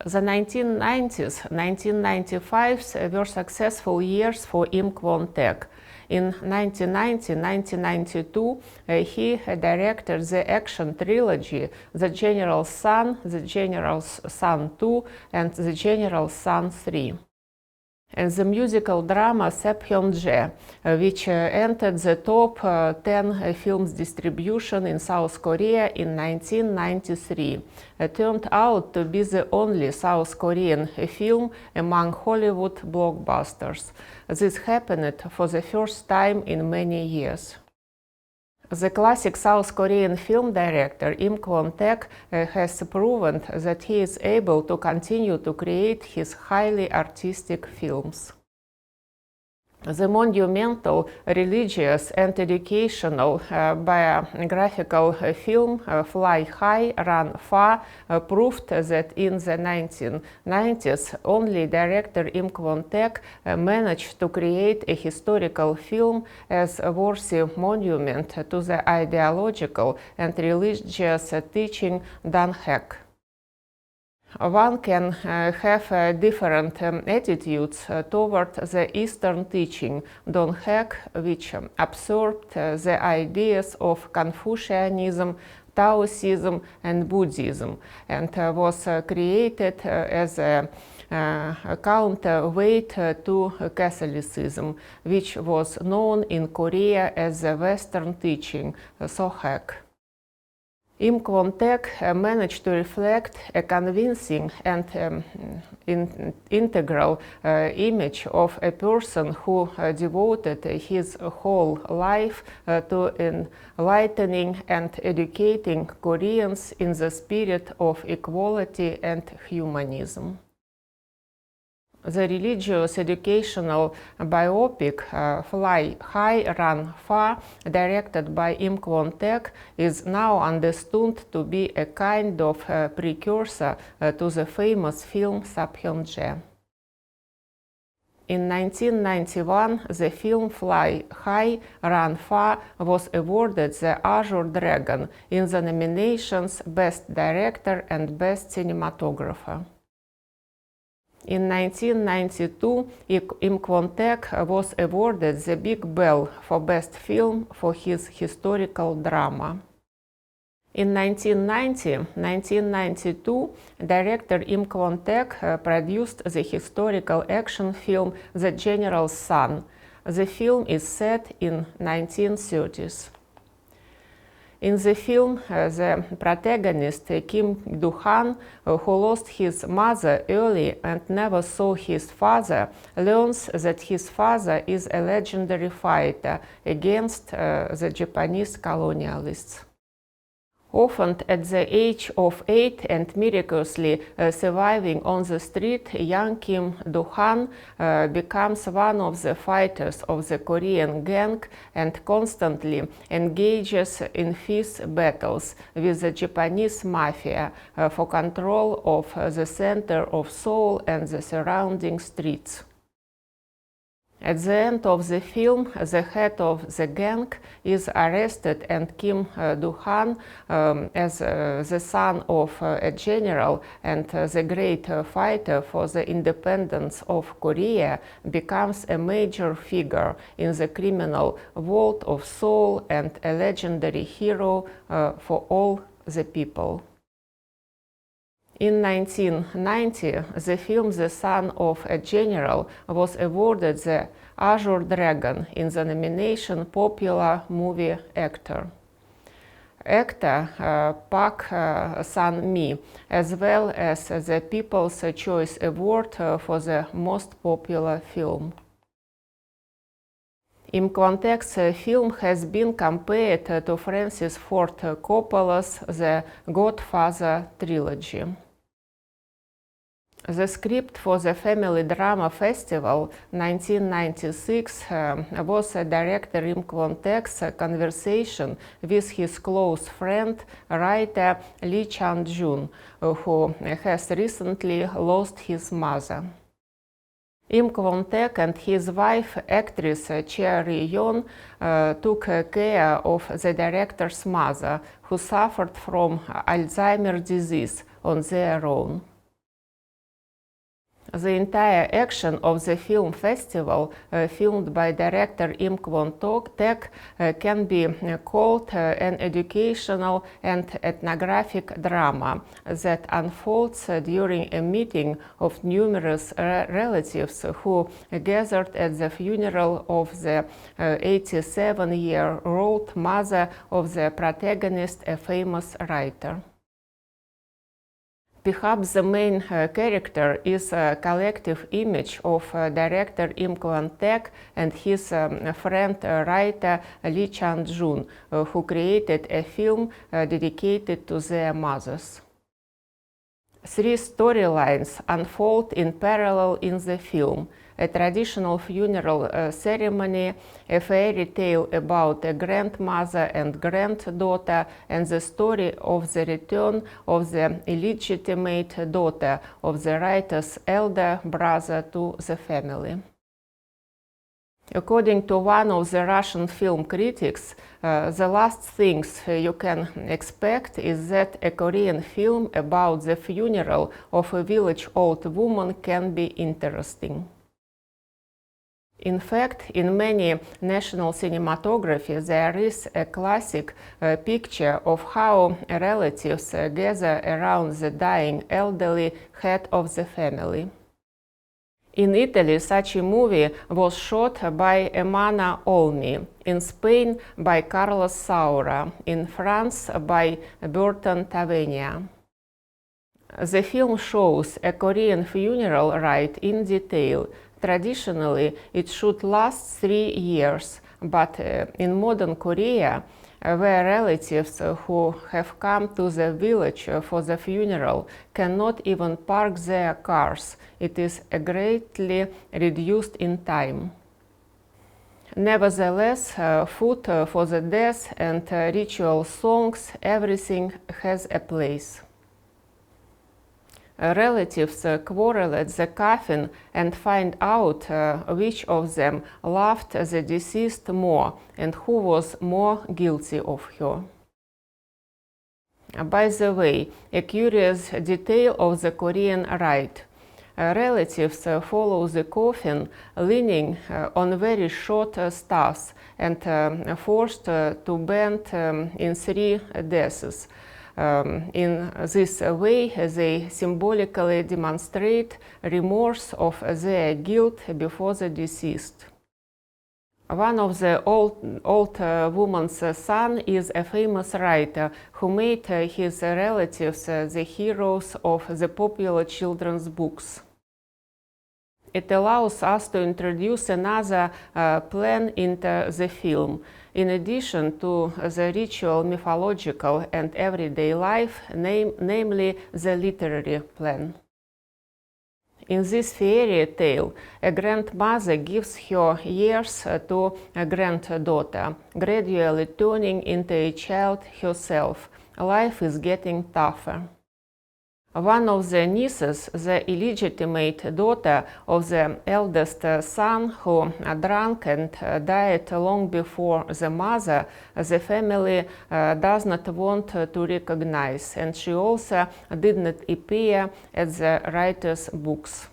The 1990s, 1995s were successful years for Im Kwon-taek. In 1990-1992, he directed the action trilogy The General's Son, The General's Son 2, and The General's Son 3. And the musical drama Seopyeonje, which entered the top 10 films distribution in South Korea in 1993, turned out to be the only South Korean film among Hollywood blockbusters. This happened for the first time in many years. The classic South Korean film director Im Kwon-taek has proven that he is able to continue to create his highly artistic films. The monumental religious and educational biographical film Fly High, Run Far proved that in the 1990s only director Im Kwon-taek managed to create a historical film as a worthy monument to the ideological and religious teaching Danhaek. One can have different attitudes toward the Eastern teaching, Danhaek, which absorbed the ideas of Confucianism, Taoism, and Buddhism, and was created as a counterweight to Catholicism, which was known in Korea as the Western teaching, Sohaek. Im Kwon-taek managed to reflect a convincing and integral image of a person who devoted his whole life to enlightening and educating Koreans in the spirit of equality and humanism. The religious educational biopic Fly High, Run Far, directed by Im Kwon-taek, is now understood to be a kind of precursor to the famous film Seopyeonje. In 1991, the film Fly High, Run Far was awarded the Azure Dragon in the nominations Best Director and Best Cinematographer. In 1992, Im Kwon-taek was awarded the Big Bell for Best Film for his historical drama. In 1990-1992, director Im Kwon-taek produced the historical action film The General's Son. The film is set in 1930s. In the film, the protagonist, Kim Do-han, who lost his mother early and never saw his father, learns that his father is a legendary fighter against the Japanese colonialists. Often at the age of 8 and miraculously surviving on the street, young Kim Do-han becomes one of the fighters of the Korean gang and constantly engages in fierce battles with the Japanese mafia for control of the center of Seoul and the surrounding streets. At the end of the film, the head of the gang is arrested and Kim Do-han, as the son of a general and the great fighter for the independence of Korea, becomes a major figure in the criminal world of Seoul and a legendary hero for all the people. In 1990, the film The Son of a General was awarded the Azure Dragon in the nomination Popular Movie Actor. Actor Park San-mi, as well as the People's Choice Award for the Most Popular Film. Im Kwon-taek's film has been compared to Francis Ford Coppola's The Godfather trilogy. The script for the Family Drama Festival 1996 was director Im Kwon-taek's conversation with his close friend, writer Lee Chang-jun, who has recently lost his mother. Im Kwon-taek and his wife, actress Chea Ri-yeon, took care of the director's mother, who suffered from Alzheimer's disease, on their own. The entire action of the film festival, filmed by director Im Kwon-taek, can be called an educational and ethnographic drama that unfolds during a meeting of numerous relatives who gathered at the funeral of the 87-year-old mother of the protagonist, a famous writer. Perhaps the main character is a collective image of director Im Kwon-taek and his friend writer Lee Chang-jun, who created a film dedicated to their mothers. 3 storylines unfold in parallel in the film: a traditional funeral ceremony, a fairy tale about a grandmother and granddaughter, and the story of the return of the illegitimate daughter of the writer's elder brother to the family. According to one of the Russian film critics, the last things you can expect is that a Korean film about the funeral of a village old woman can be interesting. In fact, in many national cinematography, there is a classic picture of how relatives gather around the dying elderly head of the family. In Italy, such a movie was shot by Emana Olmi, in Spain by Carlos Saura, in France by Burton Tavernier. The film shows a Korean funeral rite in detail. Traditionally, it should last 3 years, but in modern Korea, where relatives who have come to the village for the funeral cannot even park their cars, it is greatly reduced in time. Nevertheless, food for the death and ritual songs, everything has a place. Relatives quarrel at the coffin and find out which of them loved the deceased more and who was more guilty of her. By the way, a curious detail of the Korean rite: relatives follow the coffin leaning on very short staffs and forced to bend in 3 deaths. In this way, they symbolically demonstrate remorse of their guilt before the deceased. One of the old woman's son is a famous writer who made his relatives the heroes of the popular children's books. It allows us to introduce another plan into the film. In addition to the ritual, mythological, and everyday life, namely the literary plan. In this fairy tale, a grandmother gives her years to a granddaughter, gradually turning into a child herself. Life is getting tougher. One of the nieces, the illegitimate daughter of the eldest son, who drank and died long before the mother, the family does not want to recognize, and she also did not appear at the writer's books.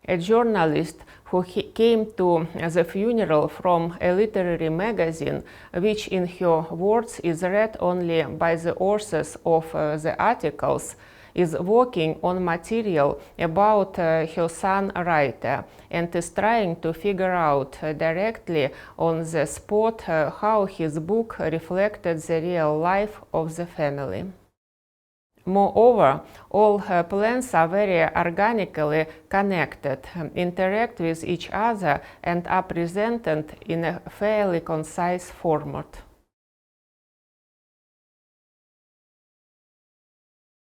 A journalist who came to the funeral from a literary magazine, which in her words is read only by the authors of the articles, is working on material about her son writer and is trying to figure out directly on the spot how his book reflected the real life of the family. Moreover, all plants are very organically connected, interact with each other, and are presented in a fairly concise format.